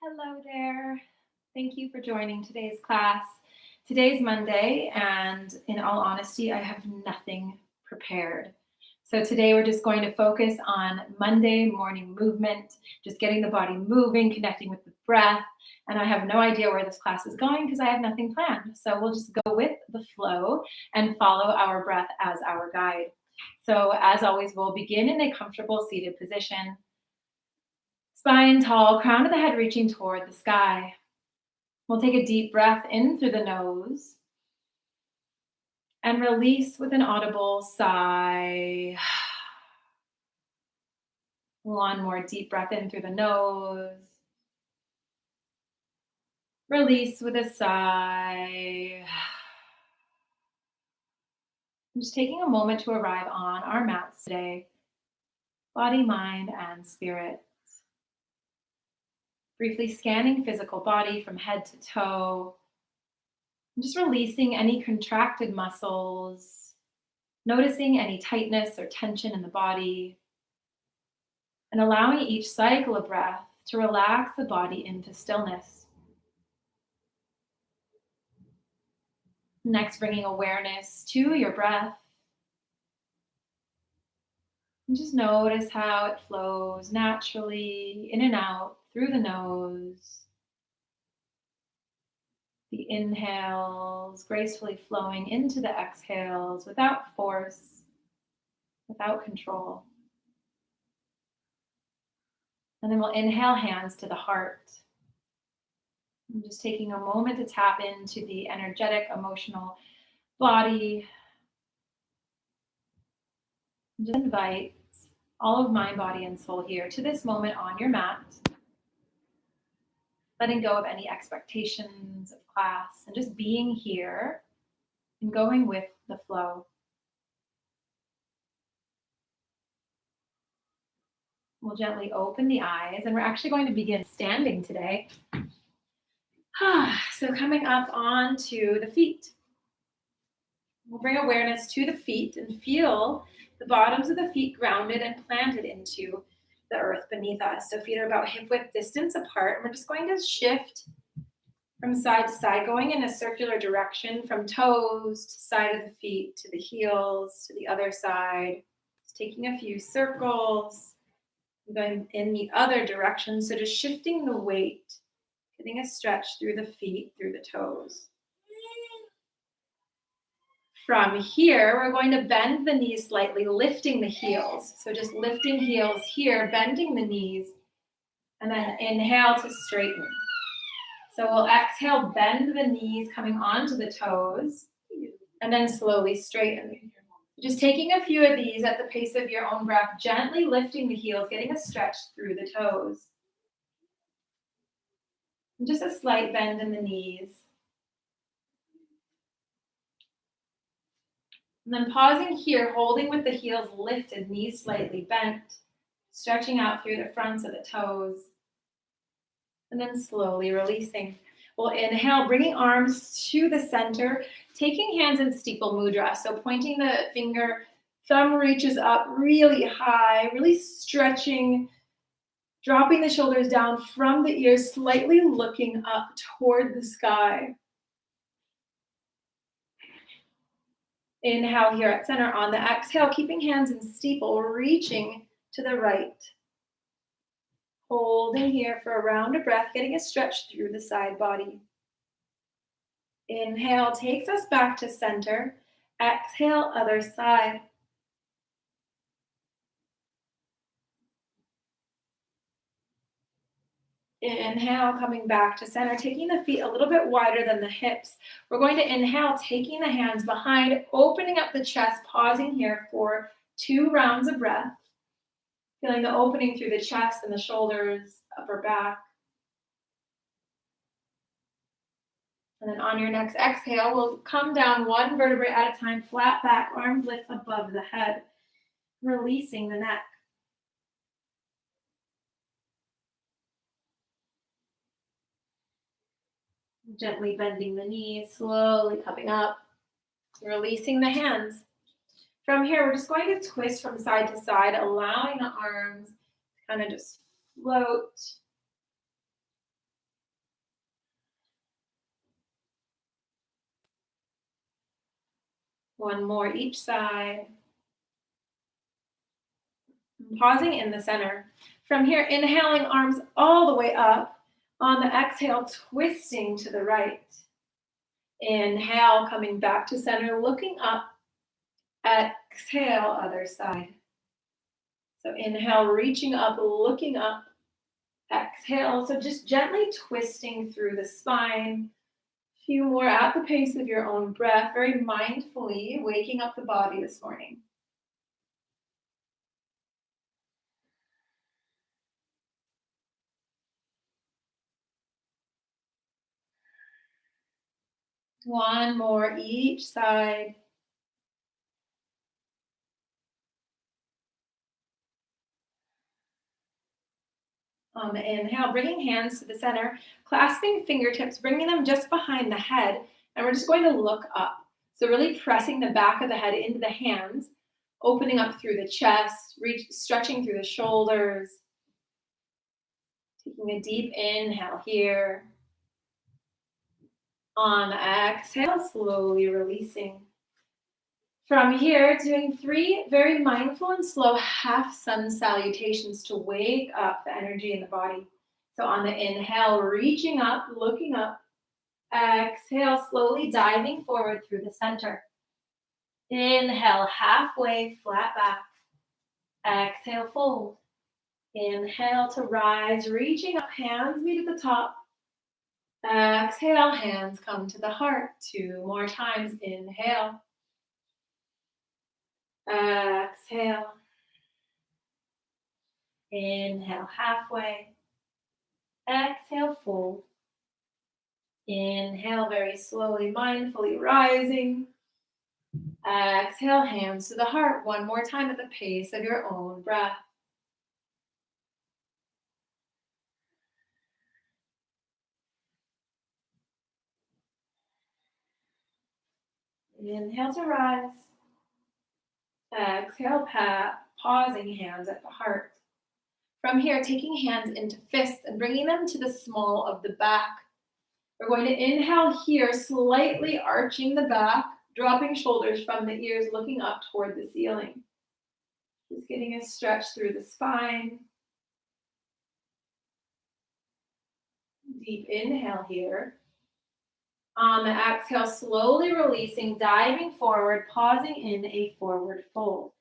Hello there. Thank you for joining today's class. Today's Monday, and in all honesty, I have nothing prepared. So today we're just going to focus on Monday morning movement, just getting the body moving, connecting with the breath. And I have no idea where this class is going because I have nothing planned. So we'll just go with the flow and follow our breath as our guide. So as always, we'll begin in a comfortable seated position. Spine tall, crown of the head reaching toward the sky. We'll take a deep breath in through the nose and release with an audible sigh. One more deep breath in through the nose. Release with a sigh. I'm just taking a moment to arrive on our mats today. Body, mind, and spirit. Briefly scanning physical body from head to toe. And just releasing any contracted muscles. Noticing any tightness or tension in the body. And allowing each cycle of breath to relax the body into stillness. Next, bringing awareness to your breath. And just notice how it flows naturally in and out through the nose. The inhales gracefully flowing into the exhales without force, without control. And then we'll inhale, hands to the heart. I'm just taking a moment to tap into the energetic, emotional body. Just invite all of mind, body, and soul here to this moment on your mat. Letting go of any expectations of class and just being here and going with the flow. We'll gently open the eyes, and we're actually going to begin standing today. So coming up onto the feet. We'll bring awareness to the feet and feel the bottoms of the feet grounded and planted into the earth beneath us. So feet are about hip width distance apart. And we're just going to shift from side to side, going in a circular direction from toes to side of the feet to the heels to the other side. Just taking a few circles, going in the other direction. So just shifting the weight, getting a stretch through the feet, through the toes. From here, we're going to bend the knees slightly, lifting the heels. So just lifting heels here, bending the knees, and then inhale to straighten. So we'll exhale, bend the knees coming onto the toes, and then slowly straighten. Just taking a few of these at the pace of your own breath, gently lifting the heels, getting a stretch through the toes. And just a slight bend in the knees. And then pausing here, holding with the heels lifted, knees slightly bent, stretching out through the fronts of the toes. And then slowly releasing. We'll inhale, bringing arms to the center, taking hands in steeple mudra. So pointing the finger, thumb reaches up really high, really stretching, dropping the shoulders down from the ears, slightly looking up toward the sky. Inhale here at center. On the exhale, keeping hands in steeple, reaching to the right. Holding here for a round of breath, getting a stretch through the side body. Inhale takes us back to center. Exhale, other side. Inhale, coming back to center, taking the feet a little bit wider than the hips. We're going to inhale, taking the hands behind, opening up the chest, pausing here for 2 rounds of breath. Feeling the opening through the chest and the shoulders, upper back. And then on your next exhale, we'll come down 1 vertebrae at a time, flat back, arms lift above the head, releasing the neck. Gently bending the knees, slowly coming up, releasing the hands. From here, we're just going to twist from side to side, allowing the arms to kind of just float. One more each side. Pausing in the center. From here, inhaling arms all the way up. On the exhale, twisting to the right. Inhale, coming back to center, looking up. Exhale, other side. So inhale, reaching up, looking up. Exhale, so just gently twisting through the spine. A few more at the pace of your own breath, very mindfully waking up the body this morning. One more each side. On the inhale, bringing hands to the center, clasping fingertips, bringing them just behind the head, and we're just going to look up. So really pressing the back of the head into the hands, opening up through the chest, stretching through the shoulders. Taking a deep inhale here. On the exhale, slowly releasing. From here, doing 3 very mindful and slow half sun salutations to wake up the energy in the body. So on the inhale, reaching up, looking up. Exhale, slowly diving forward through the center. Inhale, halfway, flat back. Exhale, fold. Inhale to rise, reaching up, hands meet at the top. Exhale, hands come to the heart. 2 more times. Inhale. Exhale. Inhale, halfway. Exhale, fold. Inhale, very slowly, mindfully rising. Exhale, hands to the heart. 1 more time at the pace of your own breath. Inhale to rise. Exhale, pausing hands at the heart. From here, taking hands into fists and bringing them to the small of the back. We're going to inhale here, slightly arching the back, dropping shoulders from the ears, looking up toward the ceiling. Just getting a stretch through the spine. Deep inhale here. On the exhale, slowly releasing, diving forward, pausing in a forward fold.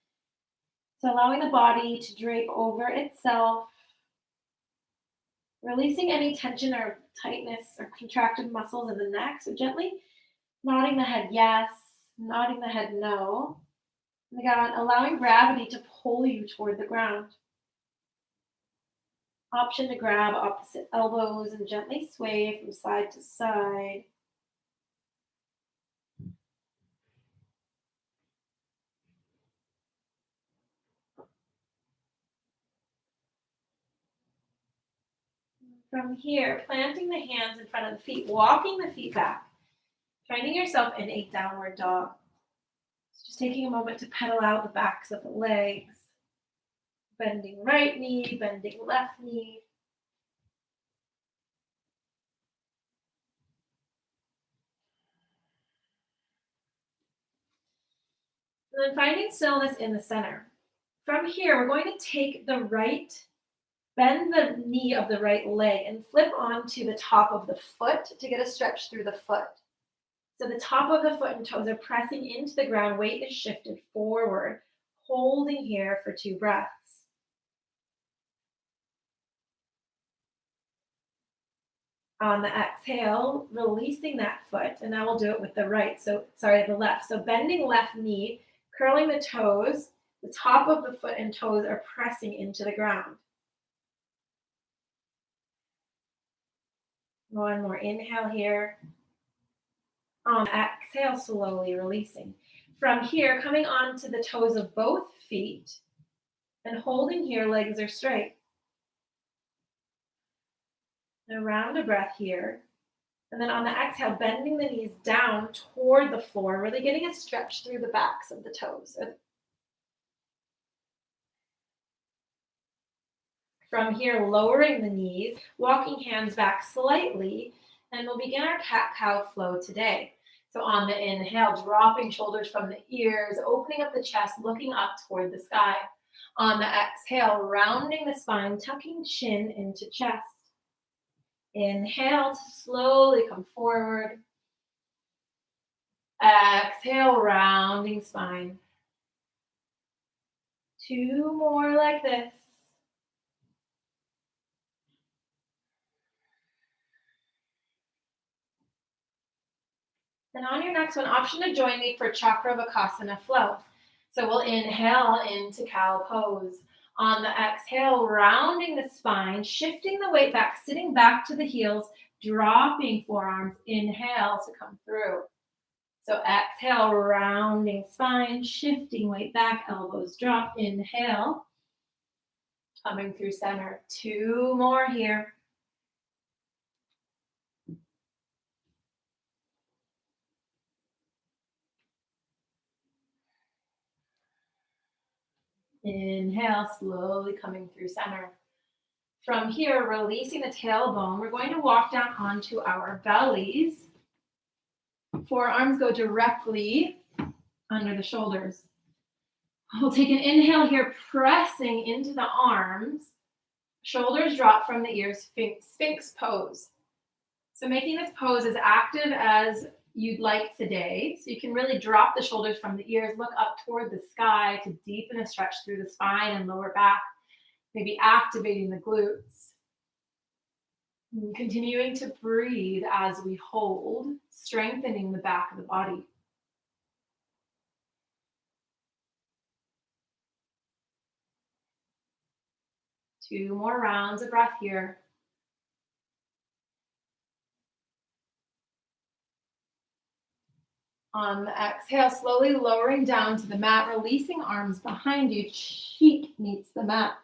So allowing the body to drape over itself, releasing any tension or tightness or contracted muscles in the neck. So gently nodding the head yes, nodding the head no. And again, allowing gravity to pull you toward the ground. Option to grab opposite elbows and gently sway from side to side. From here, planting the hands in front of the feet, walking the feet back, finding yourself in a downward dog. Just taking a moment to pedal out the backs of the legs, bending right knee, bending left knee. And then finding stillness in the center. From here, we're going to take the right, bend the knee of the right leg and flip onto the top of the foot to get a stretch through the foot. So the top of the foot and toes are pressing into the ground. Weight is shifted forward, holding here for 2 breaths. On the exhale, releasing that foot, and now we'll do it with the right. The left. So bending left knee, curling the toes, the top of the foot and toes are pressing into the ground. One more inhale here. On exhale, slowly releasing. From here, coming onto the toes of both feet and holding here, legs are straight. And around a breath here. And then on the exhale, bending the knees down toward the floor, really getting a stretch through the backs of the toes. From here, lowering the knees, walking hands back slightly, and we'll begin our cat-cow flow today. So on the inhale, dropping shoulders from the ears, opening up the chest, looking up toward the sky. On the exhale, rounding the spine, tucking chin into chest. Inhale to slowly come forward. Exhale, rounding spine. 2 more like this. Then on your next one, option to join me for Chakravakasana flow. So we'll inhale into cow pose. On the exhale, rounding the spine, shifting the weight back, sitting back to the heels, dropping forearms. Inhale to come through. So exhale, rounding spine, shifting weight back, elbows drop. Inhale, coming through center. 2 more here. Inhale, slowly coming through center. From here, releasing the tailbone, we're going to walk down onto our bellies. Forearms go directly under the shoulders. We'll take an inhale here, pressing into the arms. Shoulders drop from the ears, Sphinx pose. So making this pose as active as you'd like today. So you can really drop the shoulders from the ears, look up toward the sky to deepen a stretch through the spine and lower back, maybe activating the glutes. And continuing to breathe as we hold, strengthening the back of the body. Two more rounds of breath here. On the exhale, slowly lowering down to the mat, releasing arms behind you, cheek meets the mat.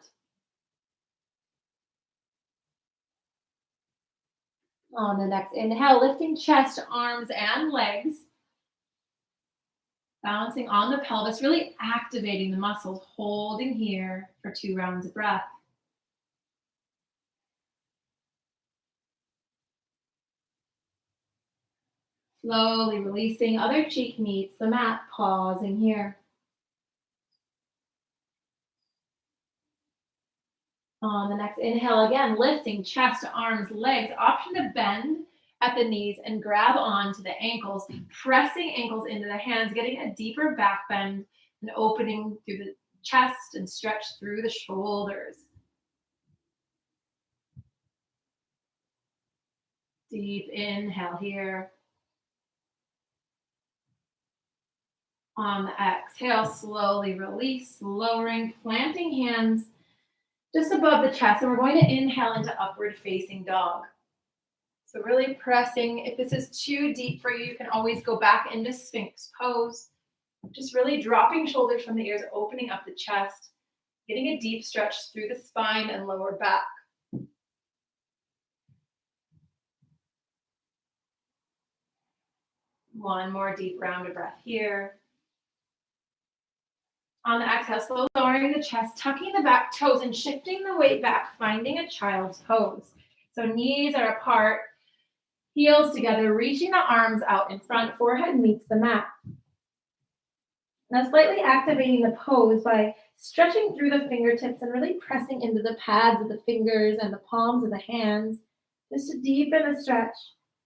On the next inhale, lifting chest, arms, and legs. Balancing on the pelvis, really activating the muscles, holding here for 2 rounds of breath. Slowly releasing, other cheek meets the mat, pausing here. On the next inhale, again, lifting chest, arms, legs, option to bend at the knees and grab onto the ankles, pressing ankles into the hands, getting a deeper back bend and opening through the chest and stretch through the shoulders. Deep inhale here. On the exhale, slowly release, lowering, planting hands just above the chest, and we're going to inhale into upward facing dog. So really pressing. If this is too deep for you, you can always go back into Sphinx pose. Just really dropping shoulders from the ears, opening up the chest, getting a deep stretch through the spine and lower back. One more deep round of breath here. On the exhale, slowly lowering the chest, tucking the back toes and shifting the weight back, finding a child's pose. So knees are apart, heels together, reaching the arms out in front, forehead meets the mat. Now slightly activating the pose by stretching through the fingertips and really pressing into the pads of the fingers and the palms of the hands, just to deepen the stretch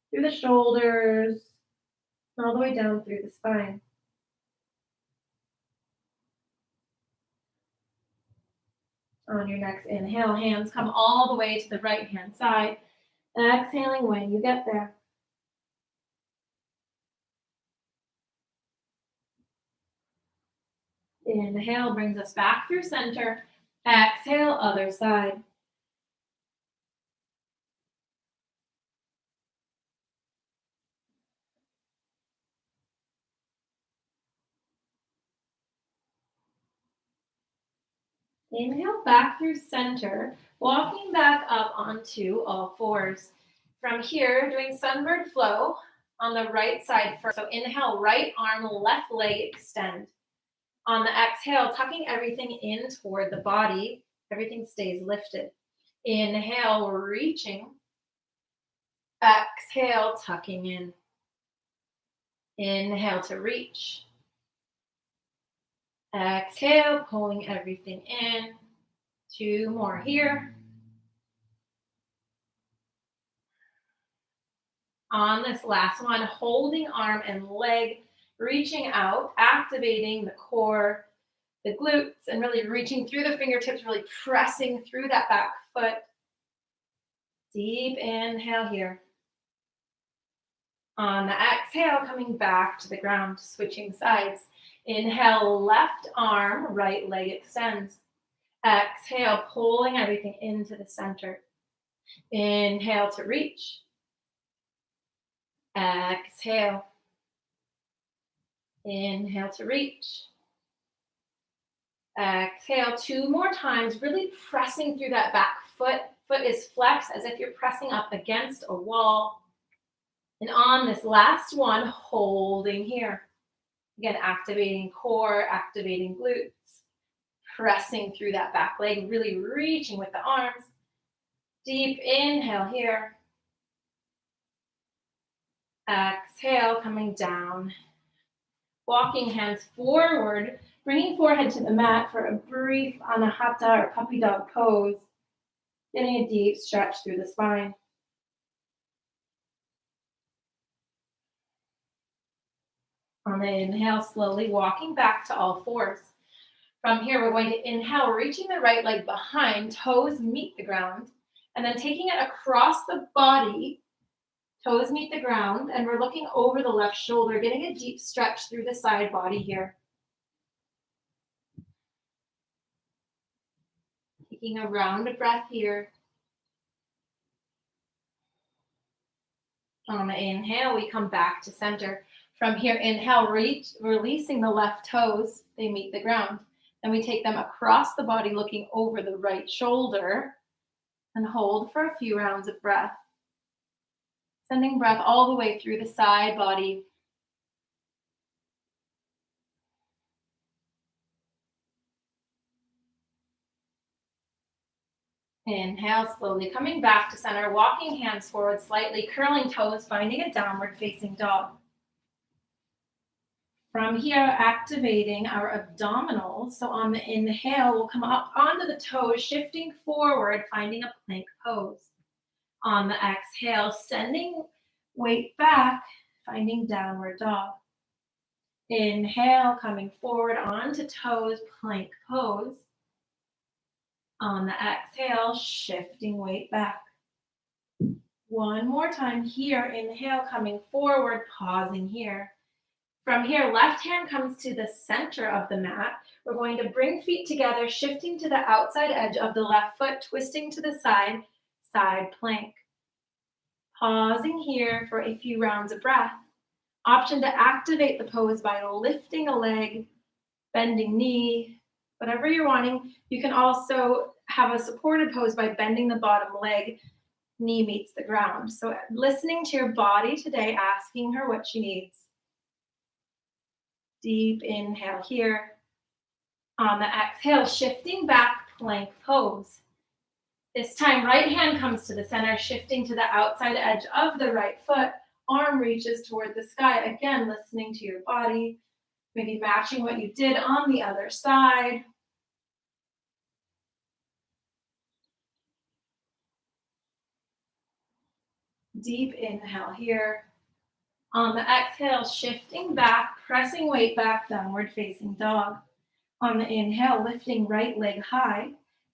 through the shoulders, all the way down through the spine. On your next inhale, hands come all the way to the right hand side. Exhaling when you get there. Inhale brings us back through center. Exhale, other side. Inhale back through center, walking back up onto all fours. From here, doing sunbird flow on the right side first. So inhale, right arm, left leg extend. On the exhale, tucking everything in toward the body, everything stays lifted. Inhale, reaching. Exhale, tucking in. Inhale to reach. Exhale, pulling everything in. 2 more here. On this last one, holding arm and leg, reaching out, activating the core, the glutes, and really reaching through the fingertips, really pressing through that back foot. Deep inhale here. On the exhale, coming back to the ground, switching sides. Inhale, left arm, right leg extends. Exhale, pulling everything into the center. Inhale to reach. Exhale. Inhale to reach. Exhale 2 more times, really pressing through that back foot. Foot is flexed as if you're pressing up against a wall. And on this last one, holding here. Again, activating core, activating glutes, pressing through that back leg, really reaching with the arms. Deep inhale here. Exhale, coming down. Walking hands forward, bringing forehead to the mat for a brief anahata or puppy dog pose. Getting a deep stretch through the spine. On the inhale, slowly walking back to all fours. From here, we're going to inhale, reaching the right leg behind, toes meet the ground, and then taking it across the body, toes meet the ground, and we're looking over the left shoulder, getting a deep stretch through the side body here. Taking a round of breath here. On the inhale, we come back to center. From here, inhale, reach, releasing the left toes, they meet the ground. Then we take them across the body, looking over the right shoulder, and hold for a few rounds of breath. Sending breath all the way through the side body. Inhale, slowly coming back to center, walking hands forward slightly, curling toes, finding a downward facing dog. From here, activating our abdominals. So on the inhale, we'll come up onto the toes, shifting forward, finding a plank pose. On the exhale, sending weight back, finding downward dog. Inhale, coming forward onto toes, plank pose. On the exhale, shifting weight back. One more time here. Inhale, coming forward, pausing here. From here, left hand comes to the center of the mat. We're going to bring feet together, shifting to the outside edge of the left foot, twisting to the side, side plank. Pausing here for a few rounds of breath. Option to activate the pose by lifting a leg, bending knee, whatever you're wanting. You can also have a supported pose by bending the bottom leg, knee meets the ground. So listening to your body today, asking her what she needs. Deep inhale here. On the exhale, shifting back, plank pose. This time, right hand comes to the center, shifting to the outside edge of the right foot. Arm reaches toward the sky. Again, listening to your body, maybe matching what you did on the other side. Deep inhale here. On the exhale, shifting back, pressing weight back, downward facing dog. On the inhale, lifting right leg high.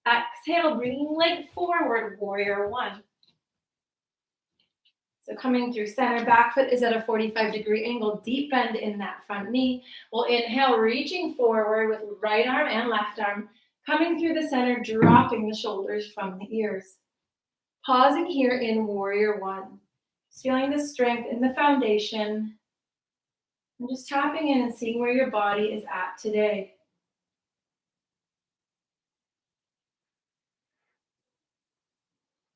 Exhale, bringing leg forward, warrior one. So coming through center, back foot is at a 45-degree angle, deep bend in that front knee. We'll inhale, reaching forward with right arm and left arm, coming through the center, dropping the shoulders from the ears. Pausing here in warrior one. Just feeling the strength in the foundation. And just tapping in and seeing where your body is at today.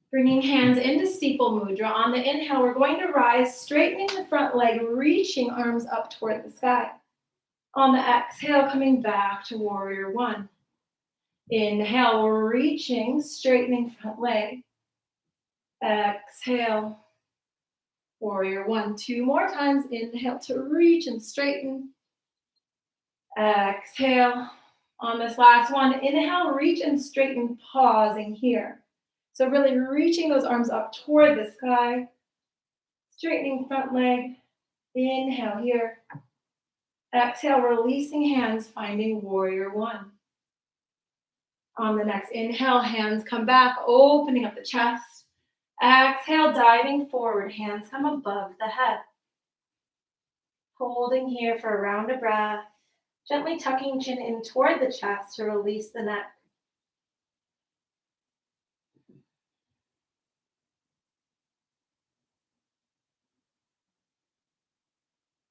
Bringing hands into steeple mudra. On the inhale, we're going to rise, straightening the front leg, reaching arms up toward the sky. On the exhale, coming back to warrior one. Inhale, reaching, straightening front leg. Exhale. Warrior one. Two more times. Inhale to reach and straighten. Exhale. On this last one, inhale, reach and straighten, pausing here. So really reaching those arms up toward the sky. Straightening front leg. Inhale here. Exhale, releasing hands, finding warrior one. On the next inhale, hands come back, opening up the chest. Exhale, diving forward, hands come above the head. Holding here for a round of breath. Gently tucking chin in toward the chest to release the neck.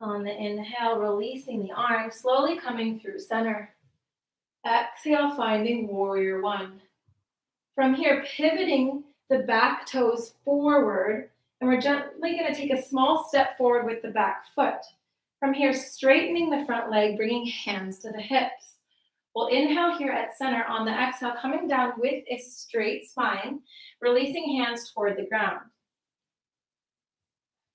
On the inhale, releasing the arms, slowly coming through center. Exhale, finding warrior one. From here, pivoting the back toes forward, and we're gently going to take a small step forward with the back foot. From here, straightening the front leg, bringing hands to the hips. We'll inhale here at center. On the exhale, coming down with a straight spine, releasing hands toward the ground.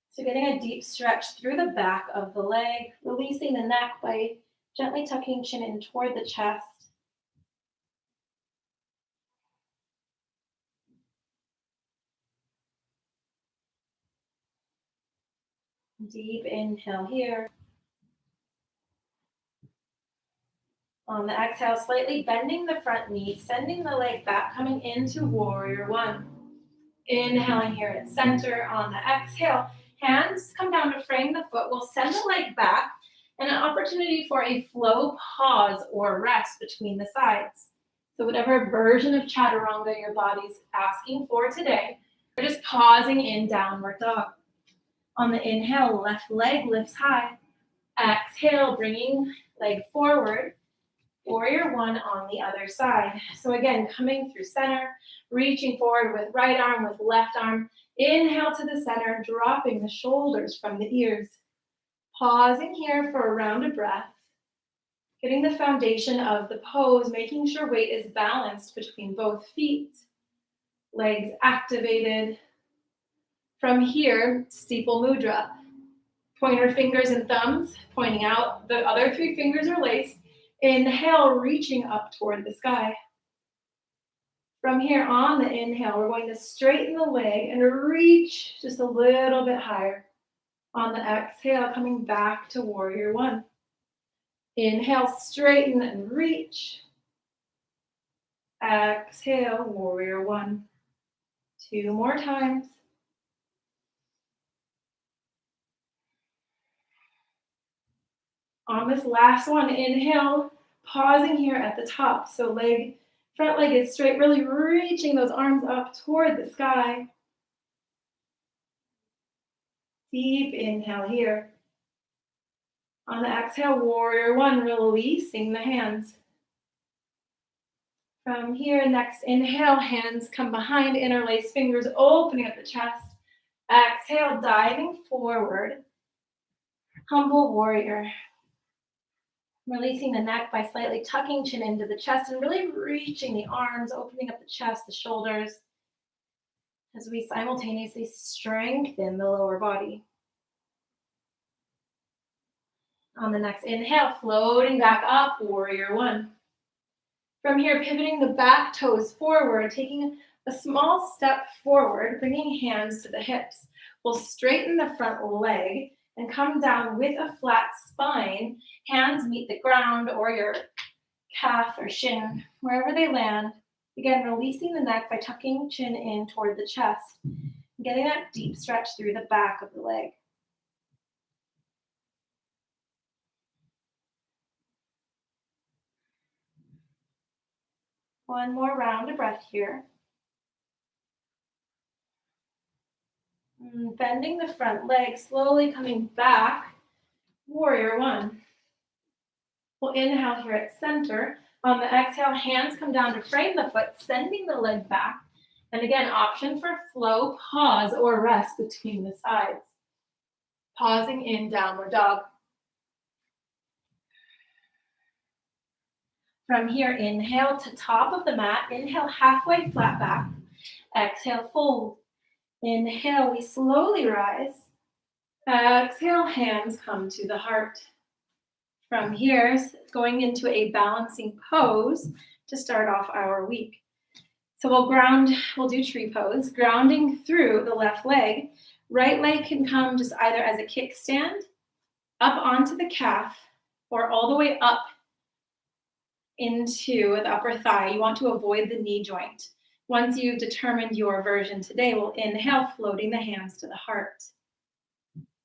So getting a deep stretch through the back of the leg, releasing the neck by gently tucking chin in toward the chest. Deep inhale here. On the exhale, slightly bending the front knee, sending the leg back, coming into warrior one. Inhaling here at center. On the exhale, hands come down to frame the foot. We'll send the leg back and an opportunity for a flow pause or rest between the sides. So whatever version of chaturanga your body's asking for today, we're just pausing in downward dog. On the inhale, left leg lifts high. Exhale, bringing leg forward. Warrior one on the other side. So again, coming through center, reaching forward with right arm, with left arm. Inhale to the center, dropping the shoulders from the ears. Pausing here for a round of breath. Getting the foundation of the pose, making sure weight is balanced between both feet. Legs activated. From here, steeple mudra. Pointer fingers and thumbs pointing out. The other three fingers are laced. Inhale, reaching up toward the sky. From here, on the inhale, we're going to straighten the leg and reach just a little bit higher. On the exhale, coming back to warrior one. Inhale, straighten and reach. Exhale, warrior one. Two more times. On this last one, inhale, pausing here at the top. So front leg is straight, really reaching those arms up toward the sky. Deep inhale here. On the exhale, warrior one, releasing the hands. From here, next inhale, hands come behind, interlace fingers, opening up the chest. Exhale, diving forward. Humble warrior. Releasing the neck by slightly tucking chin into the chest and really reaching the arms, opening up the chest, the shoulders, as we simultaneously strengthen the lower body. On the next inhale, floating back up, warrior one. From here, pivoting the back toes forward, taking a small step forward, bringing hands to the hips. We'll straighten the front leg and come down with a flat spine. Hands meet the ground or your calf or shin, wherever they land. Again, releasing the neck by tucking chin in toward the chest, getting that deep stretch through the back of the leg. One more round of breath here. Bending the front leg, slowly coming back, warrior one. We'll inhale here at center. On the exhale, hands come down to frame the foot, sending the leg back. And again, option for flow, pause, or rest between the sides. Pausing in downward dog. From here, inhale to top of the mat. Inhale, halfway flat back. Exhale, fold. Inhale, we slowly rise. Exhale, hands come to the heart. From here, going into a balancing pose to start off our week. So we'll do tree pose, grounding through the left leg. Right leg can come just either as a kickstand, up onto the calf, or all the way up into the upper thigh. You want to avoid the knee joint. Once you've determined your version today, we'll inhale, floating the hands to the heart.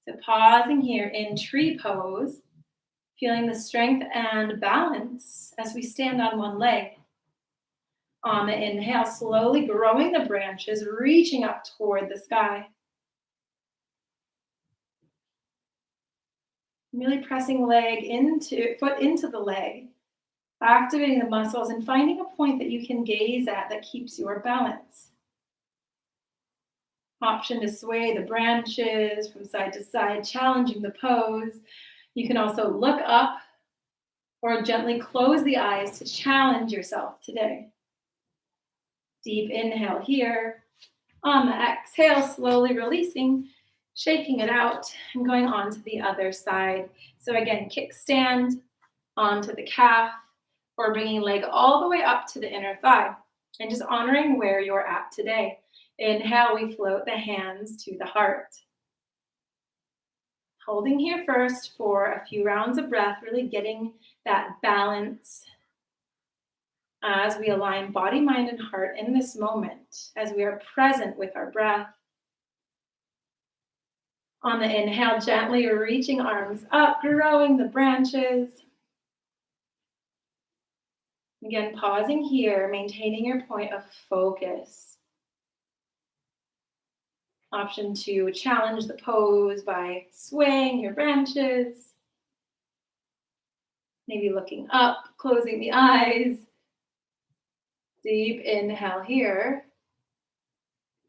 So pausing here in tree pose, feeling the strength and balance as we stand on one leg. On the inhale, slowly growing the branches, reaching up toward the sky. Really pressing foot into the leg, activating the muscles and finding a point that you can gaze at that keeps your balance. Option to sway the branches from side to side, challenging the pose. You can also look up or gently close the eyes to challenge yourself today. Deep inhale here. On the exhale, slowly releasing, shaking it out and going on to the other side. So again, kickstand onto the calf or bringing leg all the way up to the inner thigh and just honoring where you're at today. Inhale, we float the hands to the heart. Holding here first for a few rounds of breath, really getting that balance as we align body, mind, and heart in this moment, as we are present with our breath. On the inhale, gently reaching arms up, growing the branches. Again, pausing here, maintaining your point of focus. Option to challenge the pose by swaying your branches. Maybe looking up, closing the eyes. Deep inhale here.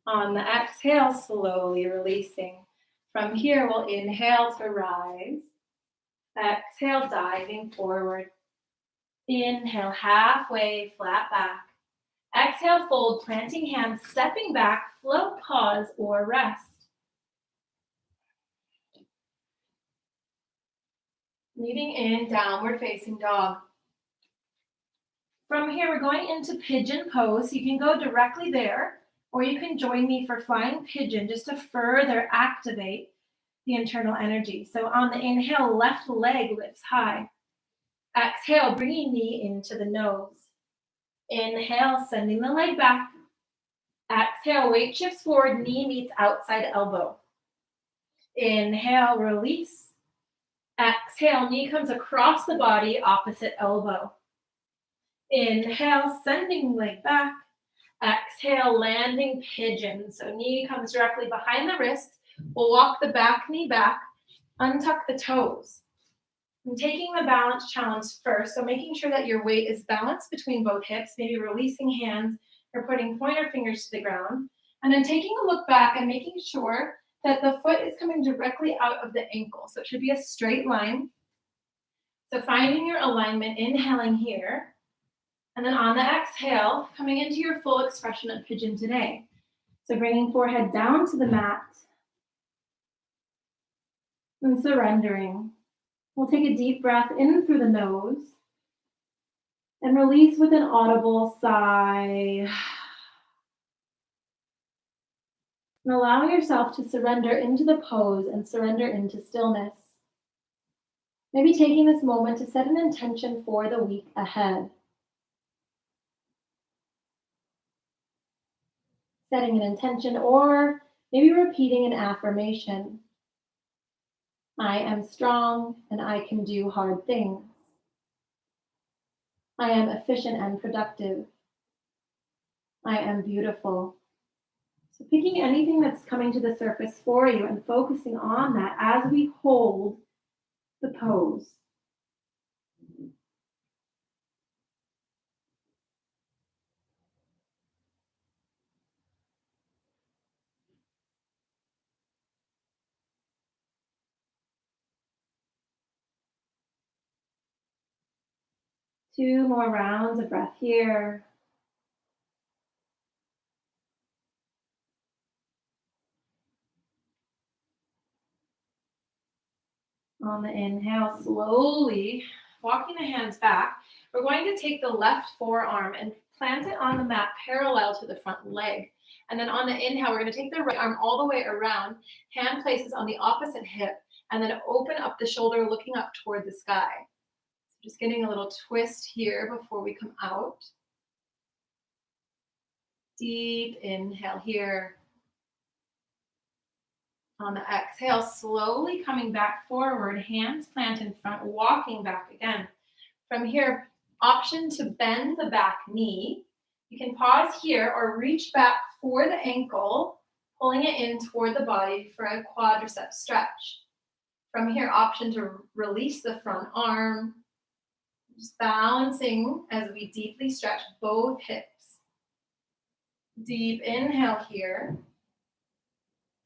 On the exhale, slowly releasing. From here, we'll inhale to rise. Exhale, diving forward. Inhale, halfway, flat back. Exhale, fold, planting hands, stepping back, float, pause, or rest. Leading in, downward facing dog. From here, we're going into pigeon pose. You can go directly there, or you can join me for flying pigeon just to further activate the internal energy. So on the inhale, left leg lifts high. Exhale, bringing knee into the nose. Inhale, sending the leg back. Exhale, weight shifts forward, knee meets outside elbow. Inhale, release. Exhale, knee comes across the body, opposite elbow. Inhale, sending leg back. Exhale, landing pigeon. So knee comes directly behind the wrist. We'll walk the back knee back, untuck the toes. And taking the balance challenge first, so making sure that your weight is balanced between both hips, maybe releasing hands or putting pointer fingers to the ground. And then taking a look back and making sure that the foot is coming directly out of the ankle. So it should be a straight line. So finding your alignment, inhaling here. And then on the exhale, coming into your full expression of pigeon today. So bringing forehead down to the mat and surrendering. We'll take a deep breath in through the nose and release with an audible sigh. And allowing yourself to surrender into the pose and surrender into stillness. Maybe taking this moment to set an intention for the week ahead. Setting an intention or maybe repeating an affirmation. I am strong and I can do hard things. I am efficient and productive. I am beautiful. So picking anything that's coming to the surface for you and focusing on that as we hold the pose. Two more rounds of breath here. On the inhale, slowly walking the hands back. We're going to take the left forearm and plant it on the mat parallel to the front leg. And then on the inhale, we're going to take the right arm all the way around, hand places on the opposite hip, and then open up the shoulder, looking up toward the sky. So just getting a little twist here before we come out. Deep inhale here. On the exhale, slowly coming back forward, hands plant in front, walking back again. From here, option to bend the back knee. You can pause here or reach back for the ankle, pulling it in toward the body for a quadricep stretch. From here, option to release the front arm, just balancing as we deeply stretch both hips. Deep inhale here.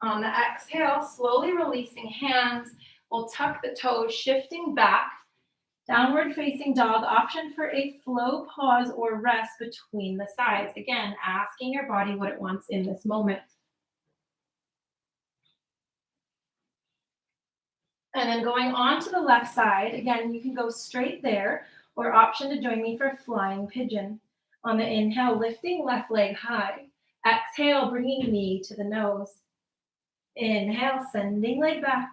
On the exhale, slowly releasing hands, we'll tuck the toes, shifting back. Downward facing dog, option for a flow pause or rest between the sides. Again, asking your body what it wants in this moment. And then going on to the left side, again, you can go straight there, or option to join me for flying pigeon. On the inhale, lifting left leg high. Exhale, bringing knee to the nose. Inhale, sending leg back.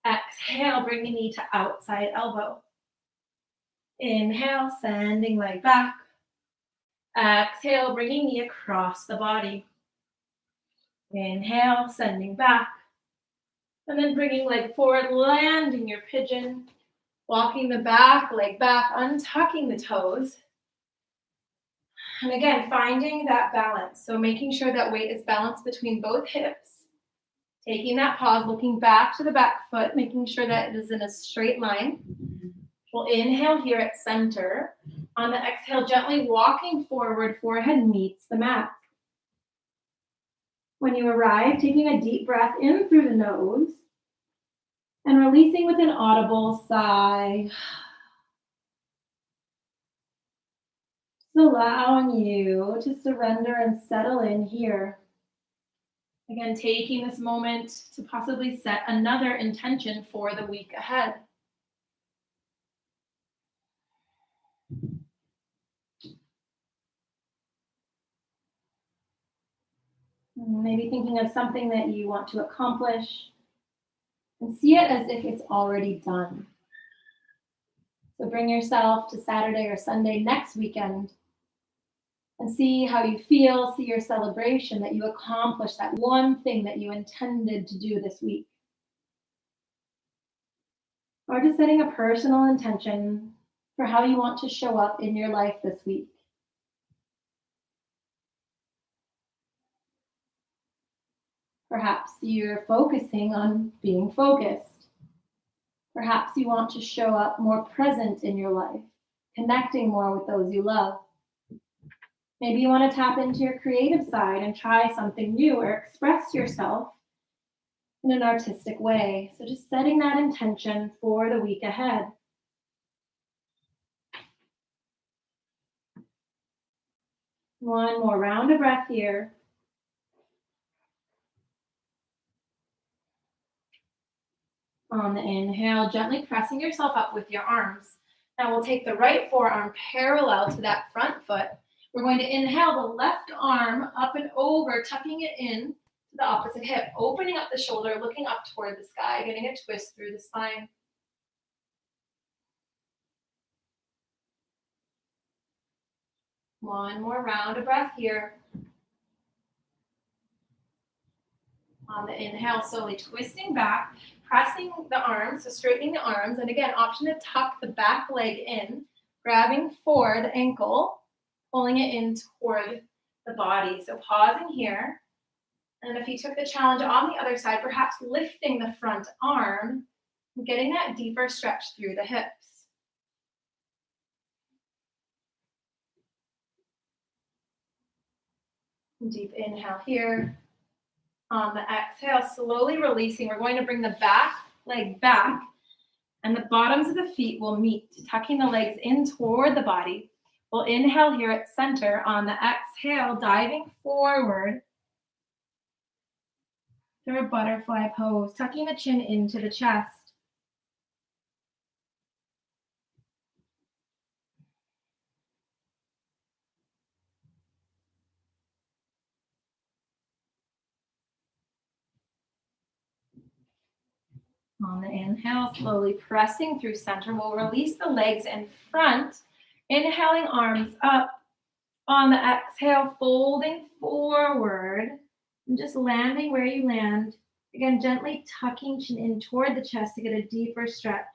Exhale, bringing knee to outside elbow. Inhale, sending leg back. Exhale, bringing knee across the body. Inhale, sending back. And then bringing leg forward, landing your pigeon. Walking the back leg back, untucking the toes. And again, finding that balance. So making sure that weight is balanced between both hips. Taking that pause, looking back to the back foot, making sure that it is in a straight line. We'll inhale here at center. On the exhale, gently walking forward, forehead meets the mat. When you arrive, taking a deep breath in through the nose and releasing with an audible sigh. Just allowing you to surrender and settle in here. Again, taking this moment to possibly set another intention for the week ahead. Maybe thinking of something that you want to accomplish and see it as if it's already done. So bring yourself to Saturday or Sunday next weekend and see how you feel, see your celebration that you accomplished that one thing that you intended to do this week. Or just setting a personal intention for how you want to show up in your life this week. Perhaps you're focusing on being focused. Perhaps you want to show up more present in your life, connecting more with those you love. Maybe you want to tap into your creative side and try something new or express yourself in an artistic way. So just setting that intention for the week ahead. One more round of breath here. On the inhale, gently pressing yourself up with your arms. Now we'll take the right forearm parallel to that front foot. We're going to inhale the left arm up and over, tucking it in to the opposite hip, opening up the shoulder, looking up toward the sky, getting a twist through the spine. One more round of breath here. On the inhale, slowly twisting back, pressing the arms, so straightening the arms. And again, option to tuck the back leg in, grabbing for the ankle, pulling it in toward the body. So pausing here. And if you took the challenge on the other side, perhaps lifting the front arm, and getting that deeper stretch through the hips. Deep inhale here. On the exhale, slowly releasing. We're going to bring the back leg back, and the bottoms of the feet will meet, tucking the legs in toward the body. We'll inhale here at center. On the exhale, diving forward through a butterfly pose, tucking the chin into the chest. On the inhale, slowly pressing through center, we'll release the legs in front. Inhaling, arms up. On the exhale, folding forward and just landing where you land. Again, gently tucking chin in toward the chest to get a deeper stretch.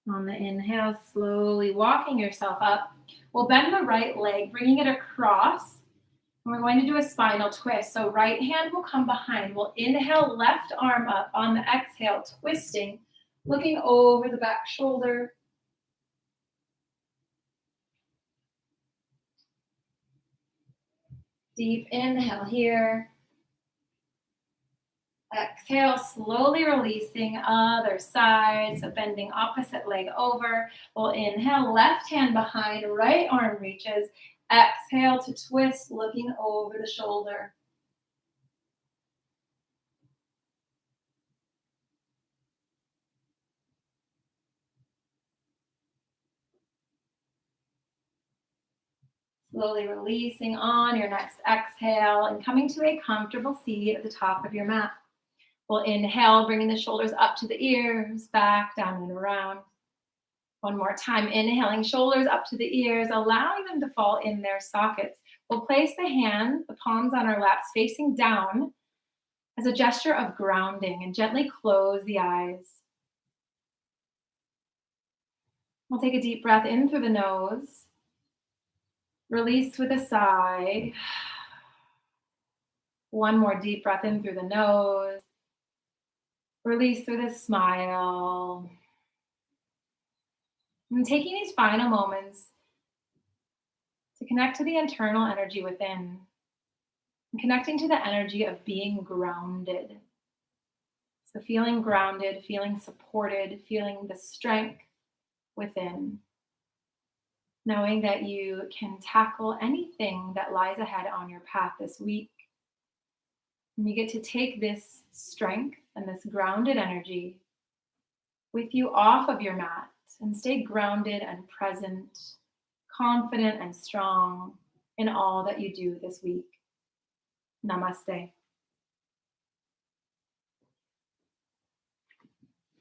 On the inhale, slowly walking yourself up. We'll bend the right leg, bringing it across. And we're going to do a spinal twist. So right hand will come behind. We'll inhale, left arm up. On the exhale, twisting, looking over the back shoulder. Deep inhale here. Exhale, slowly releasing other side. So bending opposite leg over. We'll inhale, left hand behind, right arm reaches. Exhale to twist, looking over the shoulder. Slowly releasing on your next exhale and coming to a comfortable seat at the top of your mat. We'll inhale, bringing the shoulders up to the ears, back, down, and around. One more time, inhaling, shoulders up to the ears, allowing them to fall in their sockets. We'll place the palms on our laps facing down as a gesture of grounding and gently close the eyes. We'll take a deep breath in through the nose. Release with a sigh. One more deep breath in through the nose. Release with a smile. And taking these final moments to connect to the internal energy within and connecting to the energy of being grounded. So feeling grounded, feeling supported, feeling the strength within. Knowing that you can tackle anything that lies ahead on your path this week. And you get to take this strength and this grounded energy with you off of your mat and stay grounded and present, confident and strong in all that you do this week. Namaste.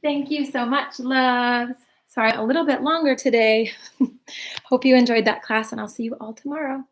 Thank you so much, loves. Sorry, a little bit longer today. Hope you enjoyed that class, and I'll see you all tomorrow.